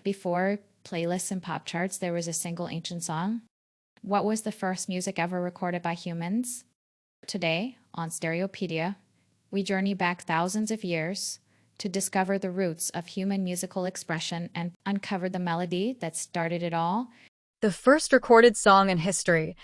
Before playlists and pop charts, there was a single ancient song. What was the first music ever recorded by humans? Today, on Stereopedia, we journey back thousands of years to discover the roots of human musical expression and uncover the melody that started it all. The first recorded song in history,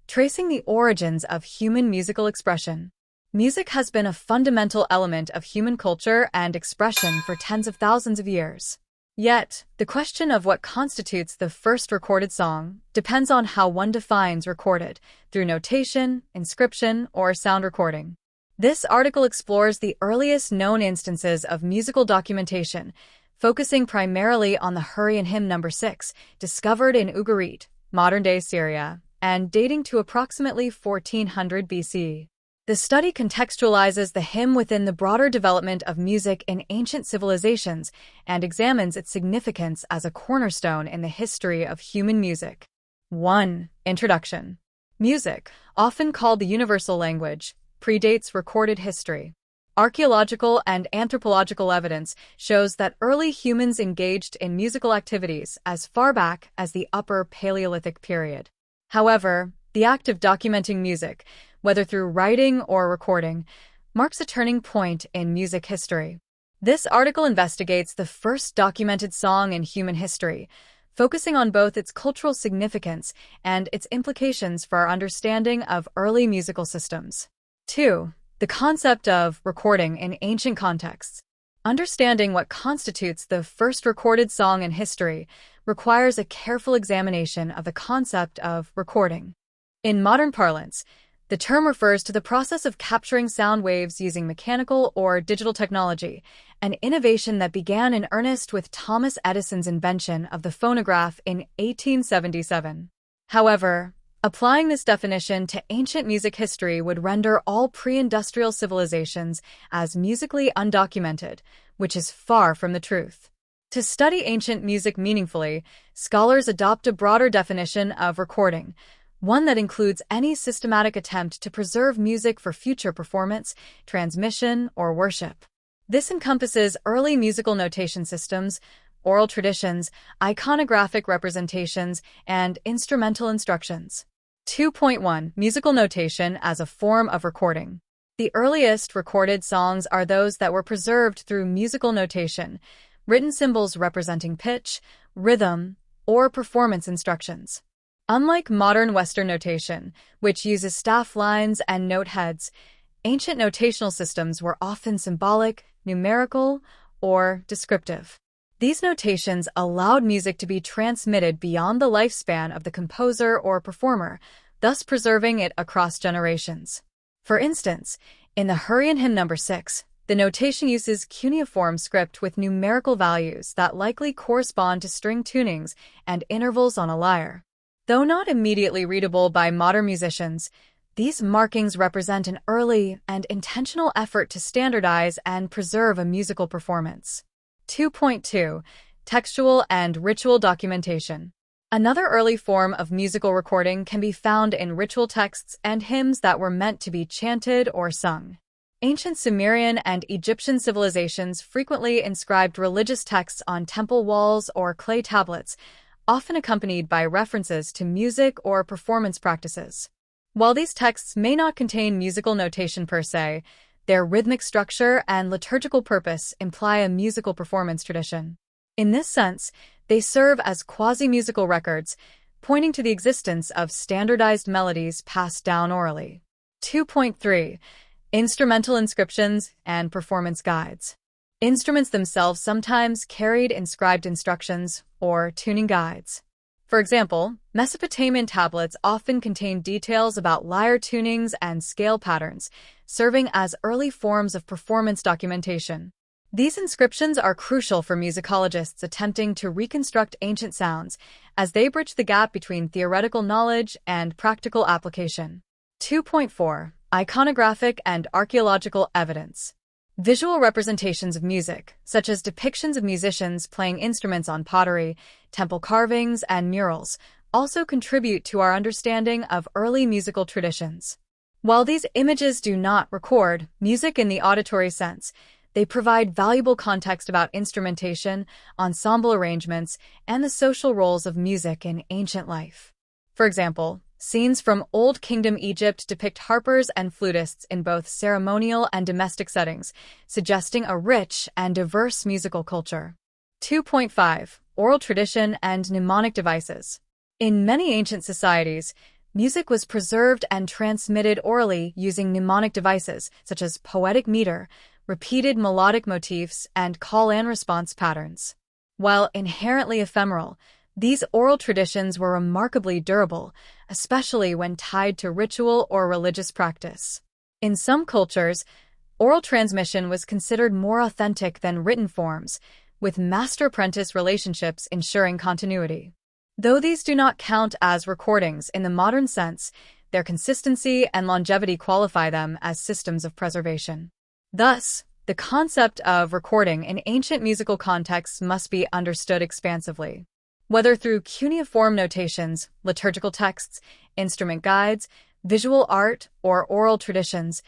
tracing the origins of human musical expression. Music has been a fundamental element of human culture and expression for tens of thousands of years. Yet, the question of what constitutes the first recorded song depends on how one defines recorded, through notation, inscription, or sound recording. This article explores the earliest known instances of musical documentation, focusing primarily on the Hurrian Hymn No. 6, discovered in Ugarit, modern-day Syria, and dating to approximately 1400 BC. The study contextualizes the hymn within the broader development of music in ancient civilizations and examines its significance as a cornerstone in the history of human music. 1. Introduction. Music, often called the universal language, predates recorded history. Archaeological and anthropological evidence shows that early humans engaged in musical activities as far back as the Upper Paleolithic period. However, the act of documenting music, whether through writing or recording, marks a turning point in music history. This article investigates the first documented song in human history, focusing on both its cultural significance and its implications for our understanding of early musical systems. 2. The concept of recording in ancient contexts. Understanding what constitutes the first recorded song in history requires a careful examination of the concept of recording. In modern parlance, the term refers to the process of capturing sound waves using mechanical or digital technology, an innovation that began in earnest with Thomas Edison's invention of the phonograph in 1877. However, applying this definition to ancient music history would render all pre-industrial civilizations as musically undocumented, which is far from the truth. To study ancient music meaningfully, scholars adopt a broader definition of recording, one that includes any systematic attempt to preserve music for future performance, transmission, or worship. This encompasses early musical notation systems, oral traditions, iconographic representations, and instrumental instructions. 2.1 Musical notation as a form of recording. The earliest recorded songs are those that were preserved through musical notation, written symbols representing pitch, rhythm, or performance instructions. Unlike modern Western notation, which uses staff lines and note heads, ancient notational systems were often symbolic, numerical, or descriptive. These notations allowed music to be transmitted beyond the lifespan of the composer or performer, thus preserving it across generations. For instance, in the Hurrian Hymn No. 6, the notation uses cuneiform script with numerical values that likely correspond to string tunings and intervals on a lyre. Though not immediately readable by modern musicians, these markings represent an early and intentional effort to standardize and preserve a musical performance. 2.2 Textual and ritual documentation. Another early form of musical recording can be found in ritual texts and hymns that were meant to be chanted or sung. Ancient Sumerian and Egyptian civilizations frequently inscribed religious texts on temple walls or clay tablets, often accompanied by references to music or performance practices. While these texts may not contain musical notation per se, their rhythmic structure and liturgical purpose imply a musical performance tradition. In this sense, they serve as quasi-musical records, pointing to the existence of standardized melodies passed down orally. 2.3 Instrumental inscriptions and performance guides. Instruments themselves sometimes carried inscribed instructions or tuning guides. For example, Mesopotamian tablets often contain details about lyre tunings and scale patterns, serving as early forms of performance documentation. These inscriptions are crucial for musicologists attempting to reconstruct ancient sounds, as they bridge the gap between theoretical knowledge and practical application. 2.4 Iconographic and archaeological evidence. Visual representations of music, such as depictions of musicians playing instruments on pottery, temple carvings, and murals, also contribute to our understanding of early musical traditions. While these images do not record music in the auditory sense, They provide valuable context about instrumentation, ensemble arrangements, and the social roles of music in ancient life. For example, scenes from Old Kingdom Egypt depict harpers and flutists in both ceremonial and domestic settings, suggesting a rich and diverse musical culture. 2.5. Oral tradition and mnemonic devices. In many ancient societies, music was preserved and transmitted orally using mnemonic devices such as poetic meter, repeated melodic motifs, and call-and-response patterns. While inherently ephemeral, these oral traditions were remarkably durable, especially when tied to ritual or religious practice. In some cultures, oral transmission was considered more authentic than written forms, with master-apprentice relationships ensuring continuity. Though these do not count as recordings in the modern sense, their consistency and longevity qualify them as systems of preservation. Thus, the concept of recording in ancient musical contexts must be understood expansively. Whether through cuneiform notations, liturgical texts, instrument guides, visual art, or oral traditions,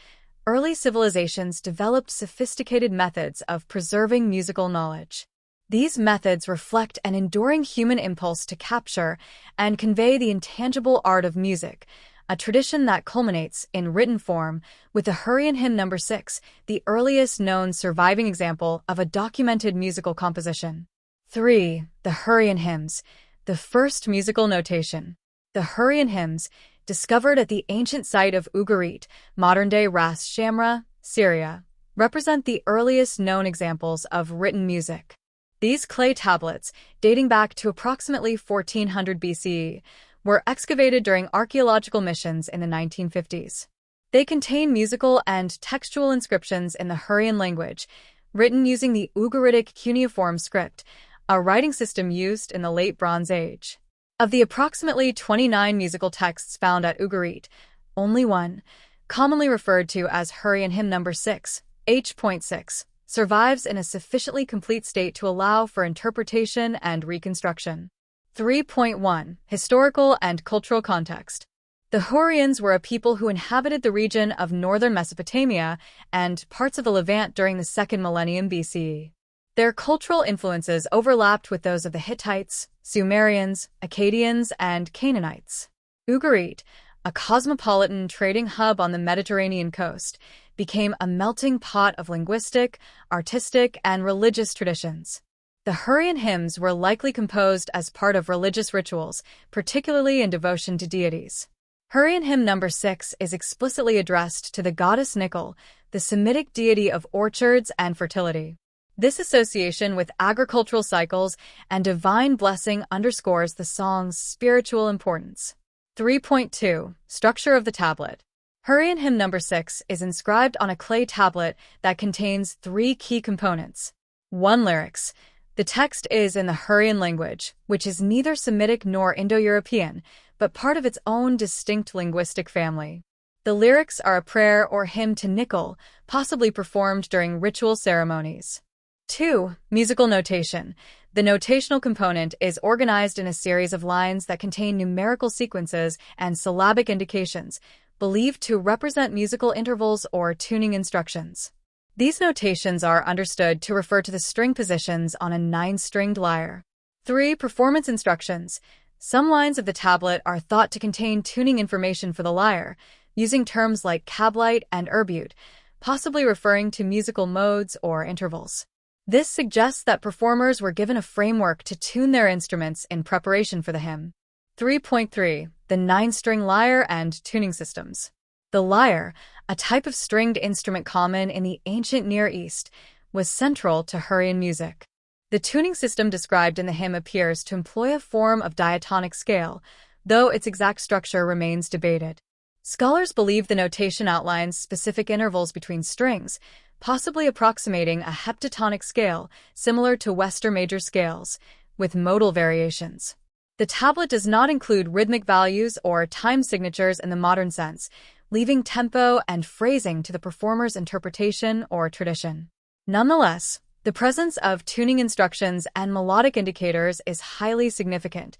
early civilizations developed sophisticated methods of preserving musical knowledge. These methods reflect an enduring human impulse to capture and convey the intangible art of music, a tradition that culminates in written form with the Hurrian Hymn No. 6, the earliest known surviving example of a documented musical composition. 3. The Hurrian Hymns, the first musical notation. The Hurrian Hymns, discovered at the ancient site of Ugarit, modern-day Ras Shamra, Syria, represent the earliest known examples of written music. These clay tablets, dating back to approximately 1400 BCE, were excavated during archaeological missions in the 1950s. They contain musical and textual inscriptions in the Hurrian language, written using the Ugaritic cuneiform script, a writing system used in the Late Bronze Age. Of the approximately 29 musical texts found at Ugarit, only one, commonly referred to as Hurrian Hymn No. 6, H.6, survives in a sufficiently complete state to allow for interpretation and reconstruction. 3.1. Historical and cultural context. The Hurrians were a people who inhabited the region of northern Mesopotamia and parts of the Levant during the 2nd millennium BCE. Their cultural influences overlapped with those of the Hittites, Sumerians, Akkadians, and Canaanites. Ugarit, a cosmopolitan trading hub on the Mediterranean coast, became a melting pot of linguistic, artistic, and religious traditions. The Hurrian hymns were likely composed as part of religious rituals, particularly in devotion to deities. Hurrian Hymn No. 6 is explicitly addressed to the goddess Nikkel, the Semitic deity of orchards and fertility. This association with agricultural cycles and divine blessing underscores the song's spiritual importance. 3.2. Structure of the tablet. Hurrian Hymn No. 6 is inscribed on a clay tablet that contains 3 key components. 1. Lyrics. The text is in the Hurrian language, which is neither Semitic nor Indo-European, but part of its own distinct linguistic family. The lyrics are a prayer or hymn to Nikkel, possibly performed during ritual ceremonies. 2. Musical notation. The notational component is organized in a series of lines that contain numerical sequences and syllabic indications, believed to represent musical intervals or tuning instructions. These notations are understood to refer to the string positions on a 9-stringed lyre. 3. Performance instructions. Some lines of the tablet are thought to contain tuning information for the lyre, using terms like cablite and erbute, possibly referring to musical modes or intervals. This suggests that performers were given a framework to tune their instruments in preparation for the hymn. 3.3. The 9-string lyre and tuning systems. The lyre, a type of stringed instrument common in the ancient Near East, was central to Hurrian music. The tuning system described in the hymn appears to employ a form of diatonic scale, though its exact structure remains debated. Scholars believe the notation outlines specific intervals between strings, possibly approximating a heptatonic scale similar to Western major scales, with modal variations. The tablet does not include rhythmic values or time signatures in the modern sense, leaving tempo and phrasing to the performer's interpretation or tradition. Nonetheless, the presence of tuning instructions and melodic indicators is highly significant.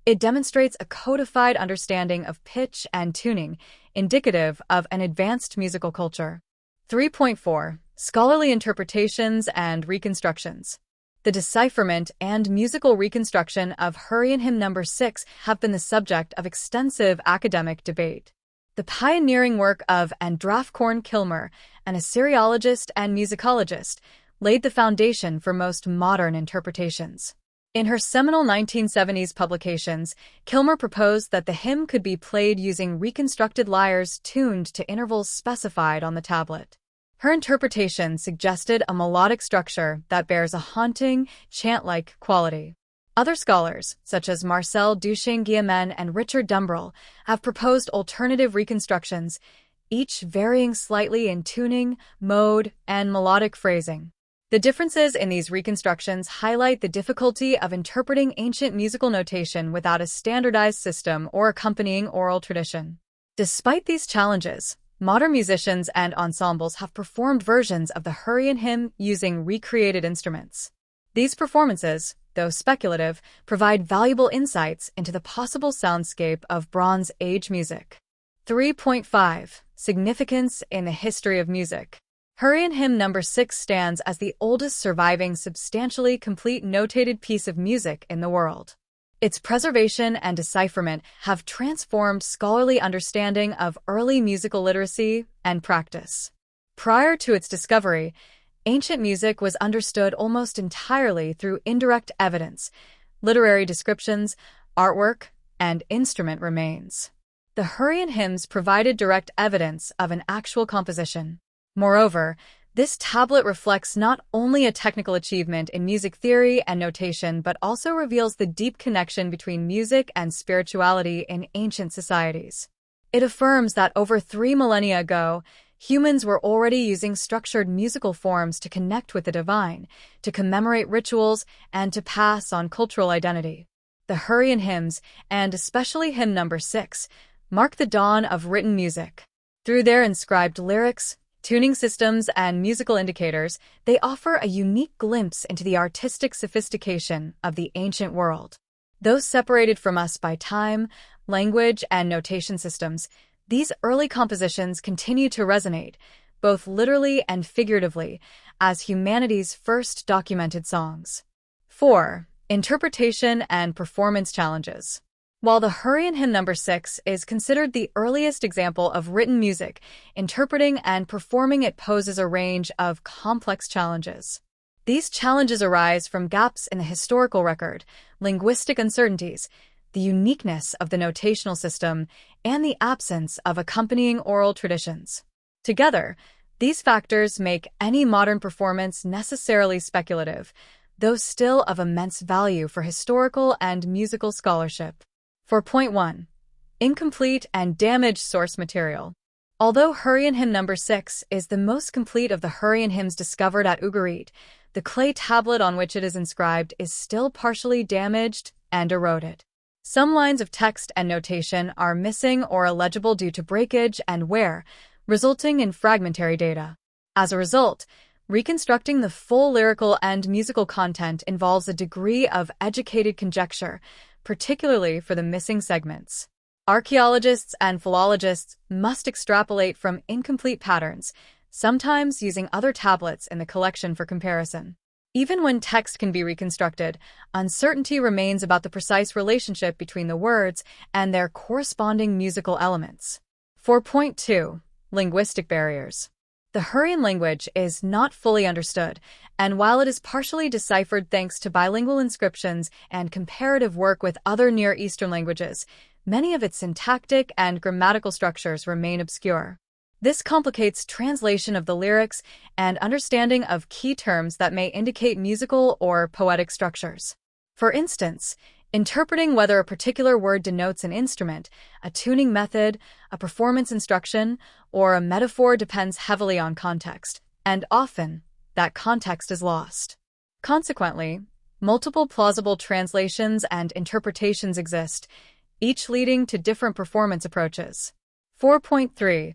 It demonstrates a codified understanding of pitch and tuning, indicative of an advanced musical culture. 3.4. scholarly interpretations and reconstructions. The decipherment and musical reconstruction of Hurrian Hymn No. 6 have been the subject of extensive academic debate. The pioneering work of Andrafkorn Kilmer, an Assyriologist and musicologist, laid the foundation for most modern interpretations. In her seminal 1970s publications, Kilmer proposed that the hymn could be played using reconstructed lyres tuned to intervals specified on the tablet. Her interpretation suggested a melodic structure that bears a haunting, chant-like quality. Other scholars, such as Marcel Duchesne-Guillemin and Richard Dumbrell, have proposed alternative reconstructions, each varying slightly in tuning, mode, and melodic phrasing. The differences in these reconstructions highlight the difficulty of interpreting ancient musical notation without a standardized system or accompanying oral tradition. Despite these challenges, modern musicians and ensembles have performed versions of the Hurrian hymn using recreated instruments. These performances, though speculative, provide valuable insights into the possible soundscape of Bronze Age music. 3.5. Significance in the history of music. Hurrian Hymn No. 6 stands as the oldest surviving substantially complete notated piece of music in the world. Its preservation and decipherment have transformed scholarly understanding of early musical literacy and practice. Prior to its discovery, ancient music was understood almost entirely through indirect evidence, literary descriptions, artwork, and instrument remains. The Hurrian hymns provided direct evidence of an actual composition. Moreover, this tablet reflects not only a technical achievement in music theory and notation, but also reveals the deep connection between music and spirituality in ancient societies. It affirms that over 3 millennia ago, humans were already using structured musical forms to connect with the divine, to commemorate rituals, and to pass on cultural identity. The Hurrian hymns, and especially Hymn No. 6, mark the dawn of written music. Through their inscribed lyrics, tuning systems, and musical indicators, they offer a unique glimpse into the artistic sophistication of the ancient world. Though separated from us by time, language, and notation systems, these early compositions continue to resonate, both literally and figuratively, as humanity's first documented songs. 4. Interpretation and performance challenges. While the Hurrian Hymn No. 6 is considered the earliest example of written music, interpreting and performing it poses a range of complex challenges. These challenges arise from gaps in the historical record, linguistic uncertainties, the uniqueness of the notational system, and the absence of accompanying oral traditions. Together, these factors make any modern performance necessarily speculative, though still of immense value for historical and musical scholarship. 4.1. Incomplete and damaged source material. Although Hurrian Hymn No. 6 is the most complete of the Hurrian hymns discovered at Ugarit, the clay tablet on which it is inscribed is still partially damaged and eroded. Some lines of text and notation are missing or illegible due to breakage and wear, resulting in fragmentary data. As a result, reconstructing the full lyrical and musical content involves a degree of educated conjecture, particularly for the missing segments. Archaeologists and philologists must extrapolate from incomplete patterns, sometimes using other tablets in the collection for comparison. Even when text can be reconstructed, uncertainty remains about the precise relationship between the words and their corresponding musical elements. 4.2. Linguistic barriers. The Hurrian language is not fully understood, and while it is partially deciphered thanks to bilingual inscriptions and comparative work with other Near Eastern languages, many of its syntactic and grammatical structures remain obscure. This complicates translation of the lyrics and understanding of key terms that may indicate musical or poetic structures. For instance, interpreting whether a particular word denotes an instrument, a tuning method, a performance instruction, or a metaphor depends heavily on context, and often, that context is lost. Consequently, multiple plausible translations and interpretations exist, each leading to different performance approaches. 4.3.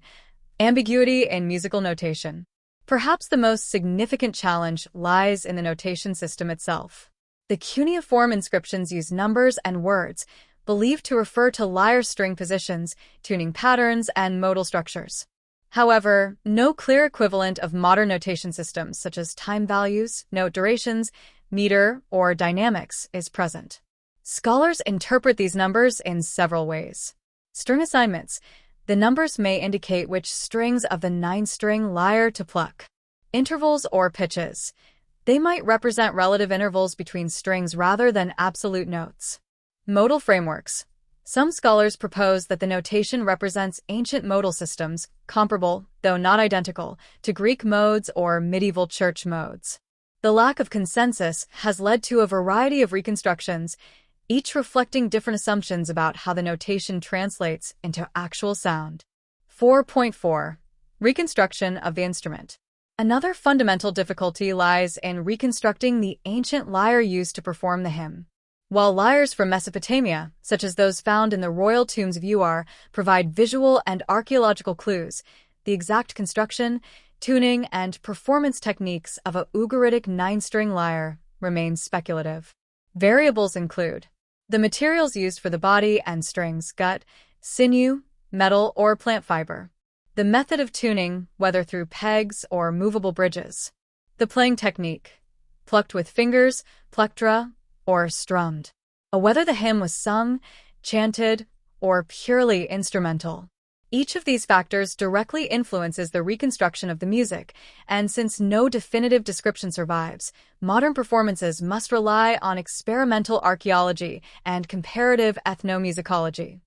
Ambiguity in musical notation. Perhaps the most significant challenge lies in the notation system itself. The cuneiform inscriptions use numbers and words, believed to refer to lyre string positions, tuning patterns, and modal structures. However, no clear equivalent of modern notation systems such as time values, note durations, meter, or dynamics is present. Scholars interpret these numbers in several ways. String assignments. The numbers may indicate which strings of the 9-string lyre to pluck. Intervals or pitches. They might represent relative intervals between strings rather than absolute notes. Modal frameworks. Some scholars propose that the notation represents ancient modal systems, comparable, though not identical, to Greek modes or medieval church modes. The lack of consensus has led to a variety of reconstructions, each reflecting different assumptions about how the notation translates into actual sound. 4.4. Reconstruction of the instrument. Another fundamental difficulty lies in reconstructing the ancient lyre used to perform the hymn. While lyres from Mesopotamia, such as those found in the royal tombs of Ugarit, provide visual and archaeological clues, the exact construction, tuning, and performance techniques of a Ugaritic 9-string lyre remain speculative. Variables include the materials used for the body and strings, gut, sinew, metal, or plant fiber. The method of tuning, whether through pegs or movable bridges. The playing technique, plucked with fingers, plectra, or strummed. Whether the hymn was sung, chanted, or purely instrumental. Each of these factors directly influences the reconstruction of the music, and since no definitive description survives, modern performances must rely on experimental archaeology and comparative ethnomusicology.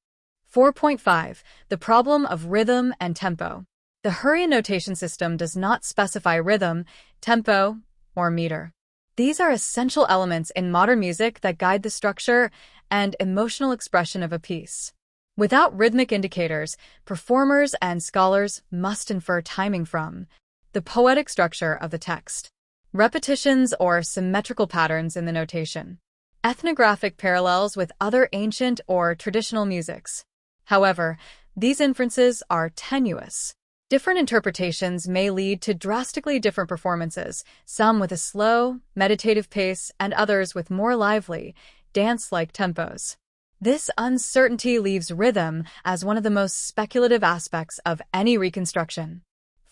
4.5. The problem of rhythm and tempo. The Hurrian notation system does not specify rhythm, tempo, or meter. These are essential elements in modern music that guide the structure and emotional expression of a piece. Without rhythmic indicators, performers and scholars must infer timing from the poetic structure of the text, repetitions or symmetrical patterns in the notation, ethnographic parallels with other ancient or traditional musics. However, these inferences are tenuous. Different interpretations may lead to drastically different performances, some with a slow, meditative pace and others with more lively, dance-like tempos. This uncertainty leaves rhythm as one of the most speculative aspects of any reconstruction.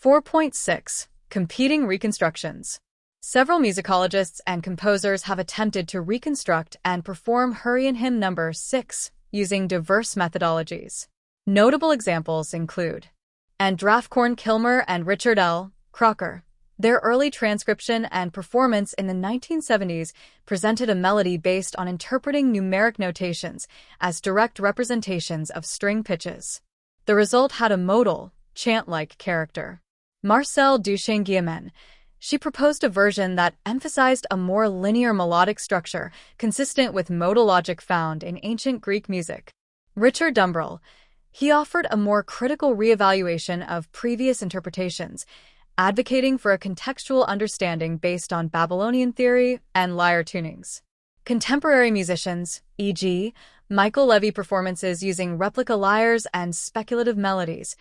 4.6. Competing reconstructions. Several musicologists and composers have attempted to reconstruct and perform Hurrian Hymn No. 6 using diverse methodologies. Notable examples include Andrafkorn Kilmer and Richard L. Crocker. Their early transcription and performance in the 1970s presented a melody based on interpreting numeric notations as direct representations of string pitches. The result had a modal, chant-like character. Marcelle Duchesne-Guillemin. She proposed a version that emphasized a more linear melodic structure consistent with modal logic found in ancient Greek music. Richard Dumbrell. He offered a more critical reevaluation of previous interpretations, advocating for a contextual understanding based on Babylonian theory and lyre tunings. Contemporary musicians, e.g., Michael Levy performances using replica lyres and speculative melodies,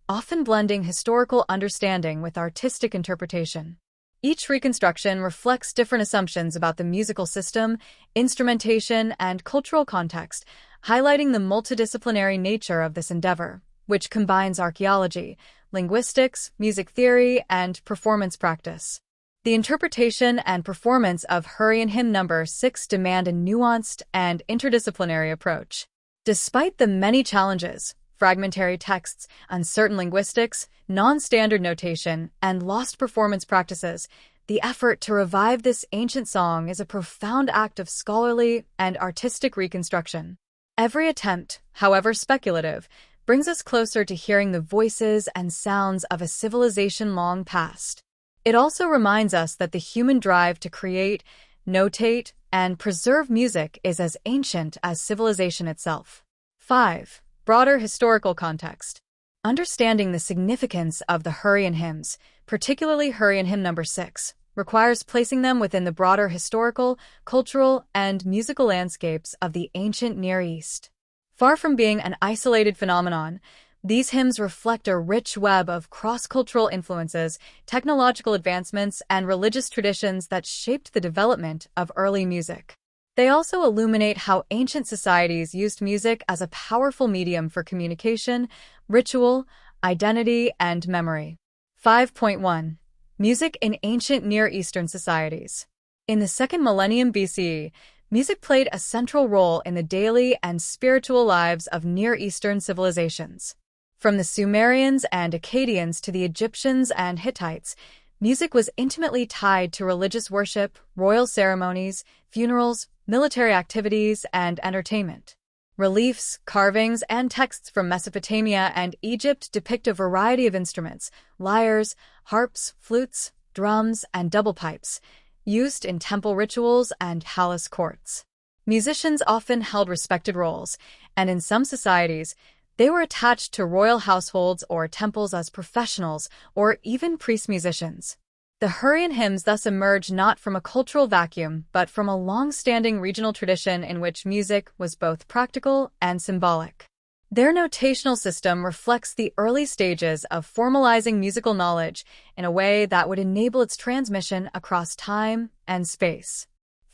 often blending historical understanding with artistic interpretation. Each reconstruction reflects different assumptions about the musical system, instrumentation, and cultural context, highlighting the multidisciplinary nature of this endeavor, which combines archaeology, linguistics, music theory, and performance practice. The interpretation and performance of Hurrian Hymn No. 6 demand a nuanced and interdisciplinary approach. Despite the many challenges, fragmentary texts, uncertain linguistics, non-standard notation, and lost performance practices, the effort to revive this ancient song is a profound act of scholarly and artistic reconstruction. Every attempt, however speculative, brings us closer to hearing the voices and sounds of a civilization long past. It also reminds us that the human drive to create, notate, and preserve music is as ancient as civilization itself. 5. Broader historical context. Understanding the significance of the Hurrian hymns, particularly Hurrian Hymn No. 6, requires placing them within the broader historical, cultural, and musical landscapes of the ancient Near East. Far from being an isolated phenomenon, these hymns reflect a rich web of cross-cultural influences, technological advancements, and religious traditions that shaped the development of early music. They also illuminate how ancient societies used music as a powerful medium for communication, ritual, identity, and memory. 5.1. Music in ancient Near Eastern societies. In the 2nd millennium BCE, music played a central role in the daily and spiritual lives of Near Eastern civilizations. From the Sumerians and Akkadians to the Egyptians and Hittites, music was intimately tied to religious worship, royal ceremonies, funerals, military activities, and entertainment. Reliefs, carvings, and texts from Mesopotamia and Egypt depict a variety of instruments, lyres, harps, flutes, drums, and double pipes, used in temple rituals and palace courts. Musicians often held respected roles, and in some societies, they were attached to royal households or temples as professionals or even priest-musicians. The Hurrian hymns thus emerged not from a cultural vacuum, but from a long-standing regional tradition in which music was both practical and symbolic. Their notational system reflects the early stages of formalizing musical knowledge in a way that would enable its transmission across time and space.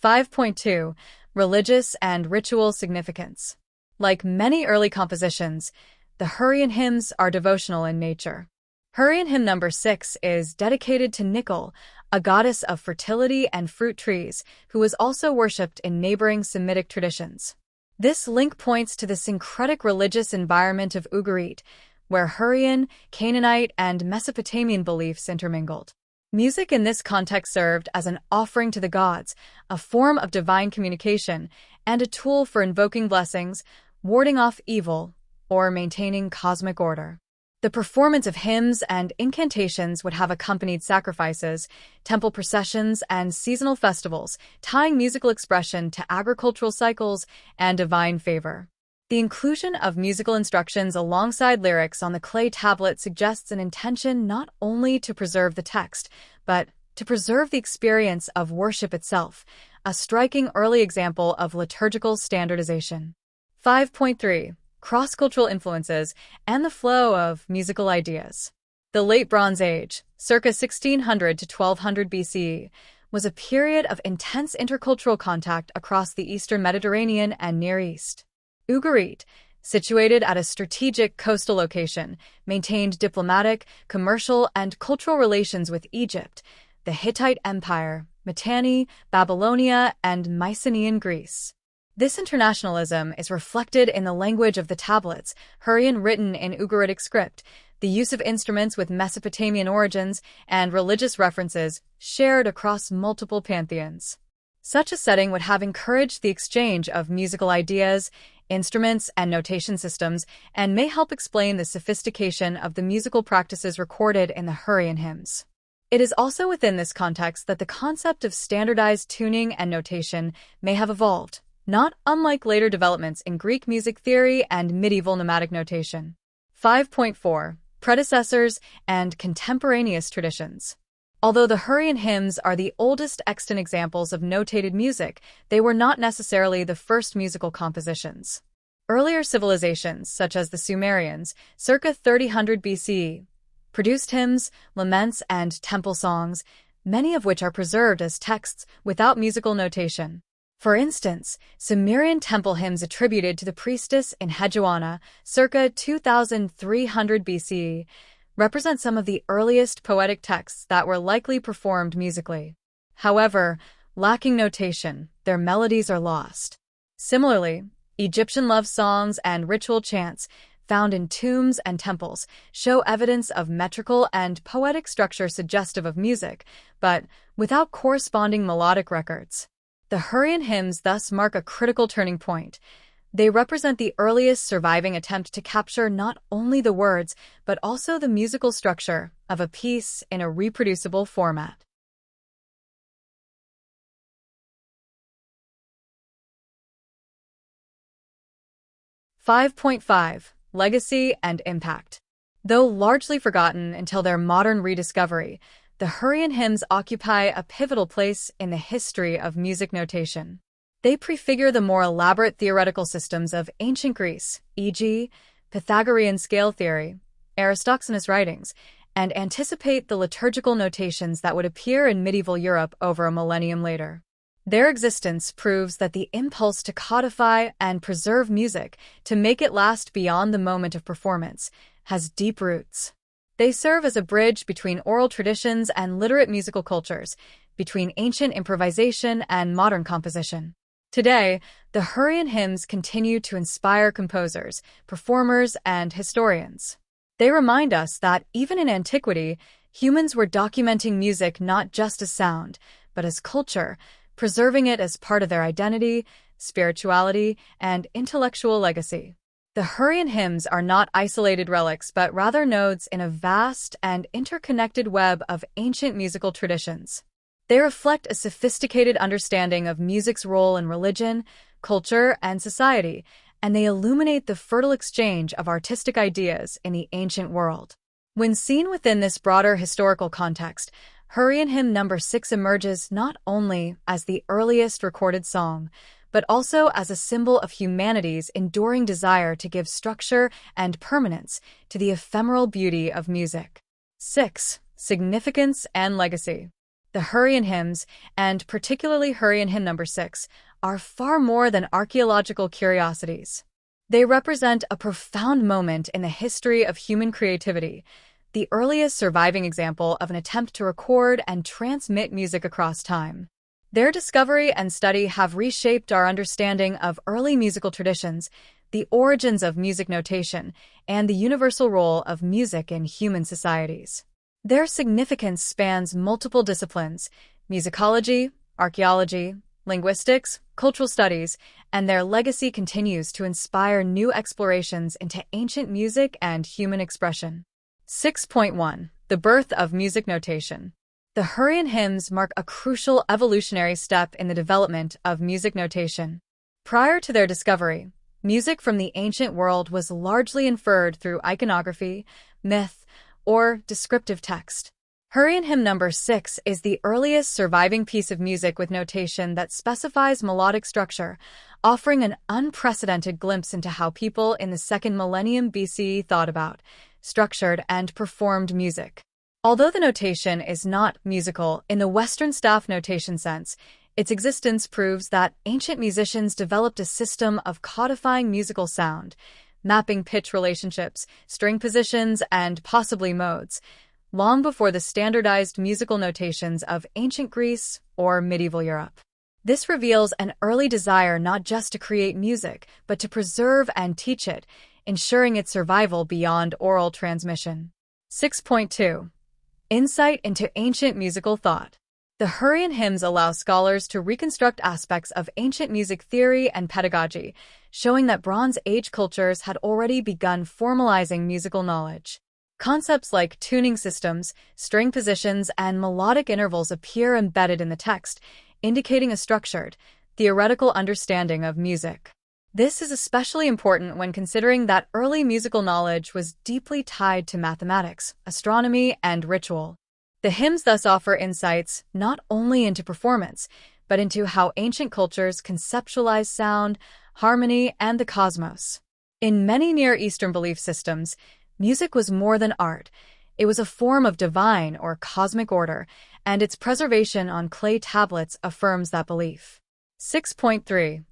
5.2. Religious and ritual significance. Like many early compositions, the Hurrian hymns are devotional in nature. Hurrian Hymn No. 6 is dedicated to Nikkel, a goddess of fertility and fruit trees, who was also worshipped in neighboring Semitic traditions. This link points to the syncretic religious environment of Ugarit, where Hurrian, Canaanite, and Mesopotamian beliefs intermingled. Music in this context served as an offering to the gods, a form of divine communication, and a tool for invoking blessings, warding off evil, or maintaining cosmic order. The performance of hymns and incantations would have accompanied sacrifices, temple processions, and seasonal festivals, tying musical expression to agricultural cycles and divine favor. The inclusion of musical instructions alongside lyrics on the clay tablet suggests an intention not only to preserve the text, but to preserve the experience of worship itself, a striking early example of liturgical standardization. 5.3. Cross-cultural influences and the flow of musical ideas. The Late Bronze Age, circa 1600 to 1200 BCE, was a period of intense intercultural contact across the Eastern Mediterranean and Near East. Ugarit, situated at a strategic coastal location, maintained diplomatic, commercial, and cultural relations with Egypt, the Hittite Empire, Mitanni, Babylonia, and Mycenaean Greece. This internationalism is reflected in the language of the tablets, Hurrian written in Ugaritic script, the use of instruments with Mesopotamian origins, and religious references shared across multiple pantheons. Such a setting would have encouraged the exchange of musical ideas, instruments, and notation systems, and may help explain the sophistication of the musical practices recorded in the Hurrian hymns. It is also within this context that the concept of standardized tuning and notation may have evolved, not unlike later developments in Greek music theory and medieval nomadic notation. 5.4. Predecessors and contemporaneous traditions. Although the Hurrian hymns are the oldest extant examples of notated music, they were not necessarily the first musical compositions. Earlier civilizations, such as the Sumerians, circa 3000 BCE, produced hymns, laments, and temple songs, many of which are preserved as texts without musical notation. For instance, Sumerian temple hymns attributed to the priestess in Hejuana, circa 2300 BCE, represent some of the earliest poetic texts that were likely performed musically. However, lacking notation, their melodies are lost. Similarly, Egyptian love songs and ritual chants, found in tombs and temples, show evidence of metrical and poetic structure suggestive of music, but without corresponding melodic records. The Hurrian hymns thus mark a critical turning point. They represent the earliest surviving attempt to capture not only the words, but also the musical structure of a piece in a reproducible format. (5.5) Legacy and impact. Though largely forgotten until their modern rediscovery, the Hurrian hymns occupy a pivotal place in the history of music notation. They prefigure the more elaborate theoretical systems of ancient Greece, e.g., Pythagorean scale theory, Aristophanes' writings, and anticipate the liturgical notations that would appear in medieval Europe over a millennium later. Their existence proves that the impulse to codify and preserve music, to make it last beyond the moment of performance, has deep roots. They serve as a bridge between oral traditions and literate musical cultures, between ancient improvisation and modern composition. Today, the Hurrian hymns continue to inspire composers, performers, and historians. They remind us that even in antiquity, humans were documenting music not just as sound, but as culture, preserving it as part of their identity, spirituality, and intellectual legacy. The Hurrian hymns are not isolated relics, but rather nodes in a vast and interconnected web of ancient musical traditions. They reflect a sophisticated understanding of music's role in religion, culture, and society, and they illuminate the fertile exchange of artistic ideas in the ancient world. When seen within this broader historical context, Hurrian Hymn No. 6 emerges not only as the earliest recorded song, but also as a symbol of humanity's enduring desire to give structure and permanence to the ephemeral beauty of music. 6. Significance and legacy. The Hurrian hymns, and particularly Hurrian Hymn No. 6, are far more than archaeological curiosities. They represent a profound moment in the history of human creativity, the earliest surviving example of an attempt to record and transmit music across time. Their discovery and study have reshaped our understanding of early musical traditions, the origins of music notation, and the universal role of music in human societies. Their significance spans multiple disciplines: musicology, archaeology, linguistics, cultural studies, and their legacy continues to inspire new explorations into ancient music and human expression. 6.1. The birth of music notation. The Hurrian hymns mark a crucial evolutionary step in the development of music notation. Prior to their discovery, music from the ancient world was largely inferred through iconography, myth, or descriptive text. Hurrian Hymn No. 6 is the earliest surviving piece of music with notation that specifies melodic structure, offering an unprecedented glimpse into how people in the 2nd millennium BCE thought about, structured, and performed music. Although the notation is not musical in the Western staff notation sense, its existence proves that ancient musicians developed a system of codifying musical sound, mapping pitch relationships, string positions, and possibly modes, long before the standardized musical notations of ancient Greece or medieval Europe. This reveals an early desire not just to create music, but to preserve and teach it, ensuring its survival beyond oral transmission. 6.2. Insight into ancient musical thought. The Hurrian hymns allow scholars to reconstruct aspects of ancient music theory and pedagogy, showing that Bronze Age cultures had already begun formalizing musical knowledge. Concepts like tuning systems, string positions, and melodic intervals appear embedded in the text, indicating a structured, theoretical understanding of music. This is especially important when considering that early musical knowledge was deeply tied to mathematics, astronomy, and ritual. The hymns thus offer insights not only into performance, but into how ancient cultures conceptualize sound, harmony, and the cosmos. In many Near Eastern belief systems, music was more than art. It was a form of divine or cosmic order, and its preservation on clay tablets affirms that belief. 6.3.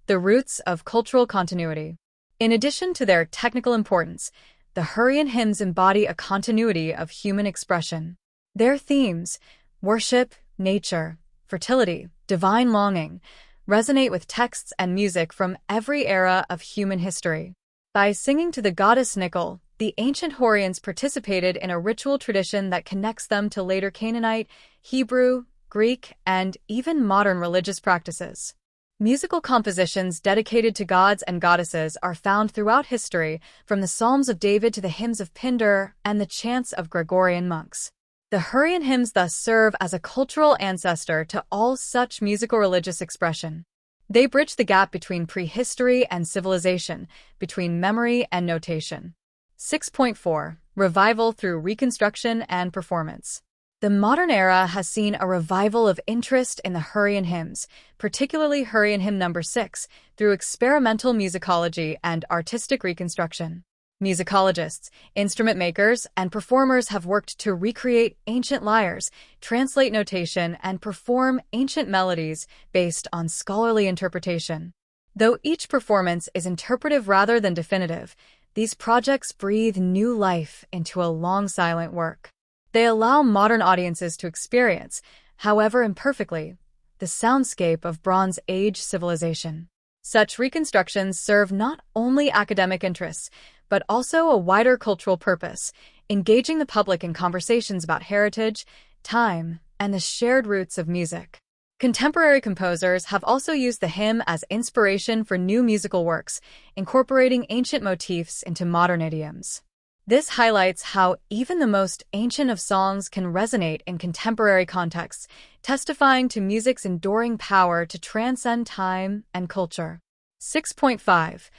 The roots of cultural continuity. In addition to their technical importance, the Hurrian hymns embody a continuity of human expression. Their themes, worship, nature, fertility, divine longing, resonate with texts and music from every era of human history. By singing to the goddess Nickel, the ancient Hurrians participated in a ritual tradition that connects them to later Canaanite, Hebrew, Greek, and even modern religious practices. Musical compositions dedicated to gods and goddesses are found throughout history, from the Psalms of David to the hymns of Pindar and the chants of Gregorian monks. The Hurrian hymns thus serve as a cultural ancestor to all such musical religious expression. They bridge the gap between prehistory and civilization, between memory and notation. 6.4. Revival through reconstruction and performance. The modern era has seen a revival of interest in the Hurrian hymns, particularly Hurrian Hymn No. 6, through experimental musicology and artistic reconstruction. Musicologists, instrument makers, and performers have worked to recreate ancient lyres, translate notation, and perform ancient melodies based on scholarly interpretation. Though each performance is interpretive rather than definitive, these projects breathe new life into a long silent work. They allow modern audiences to experience, however imperfectly, the soundscape of Bronze Age civilization. Such reconstructions serve not only academic interests, but also a wider cultural purpose, engaging the public in conversations about heritage, time, and the shared roots of music. Contemporary composers have also used the hymn as inspiration for new musical works, incorporating ancient motifs into modern idioms. This highlights how even the most ancient of songs can resonate in contemporary contexts, testifying to music's enduring power to transcend time and culture. 6.5.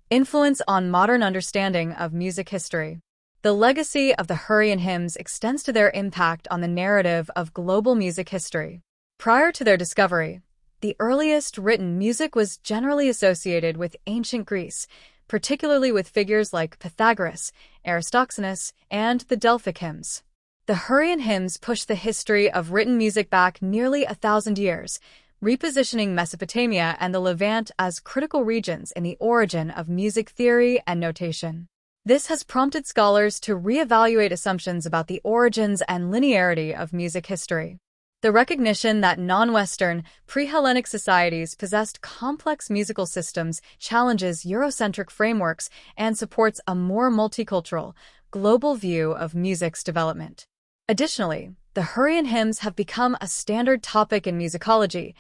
Influence on modern understanding of music history. The legacy of the Hurrian hymns extends to their impact on the narrative of global music history. Prior to their discovery, the earliest written music was generally associated with ancient Greece, particularly with figures like Pythagoras, Aristophanes, and the Delphic hymns. The Hurrian hymns push the history of written music back nearly 1,000 years, repositioning Mesopotamia and the Levant as critical regions in the origin of music theory and notation. This has prompted scholars to reevaluate assumptions about the origins and linearity of music history. The recognition that non-Western, pre-Hellenic societies possessed complex musical systems challenges Eurocentric frameworks and supports a more multicultural, global view of music's development. Additionally, the Hurrian hymns have become a standard topic in musicology,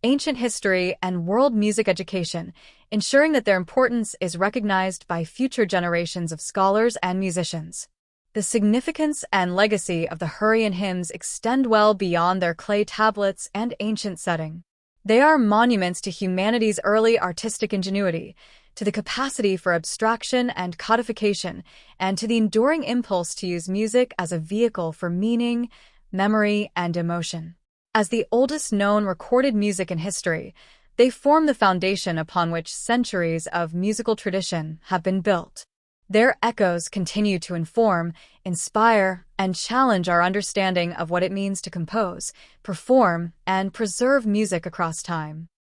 ancient history, and world music education, ensuring that their importance is recognized by future generations of scholars and musicians. The significance and legacy of the Hurrian hymns extend well beyond their clay tablets and ancient setting. They are monuments to humanity's early artistic ingenuity, to the capacity for abstraction and codification, and to the enduring impulse to use music as a vehicle for meaning, memory, and emotion. As the oldest known recorded music in history, they form the foundation upon which centuries of musical tradition have been built. Their echoes continue to inform, inspire, and challenge our understanding of what it means to compose, perform, and preserve music across time.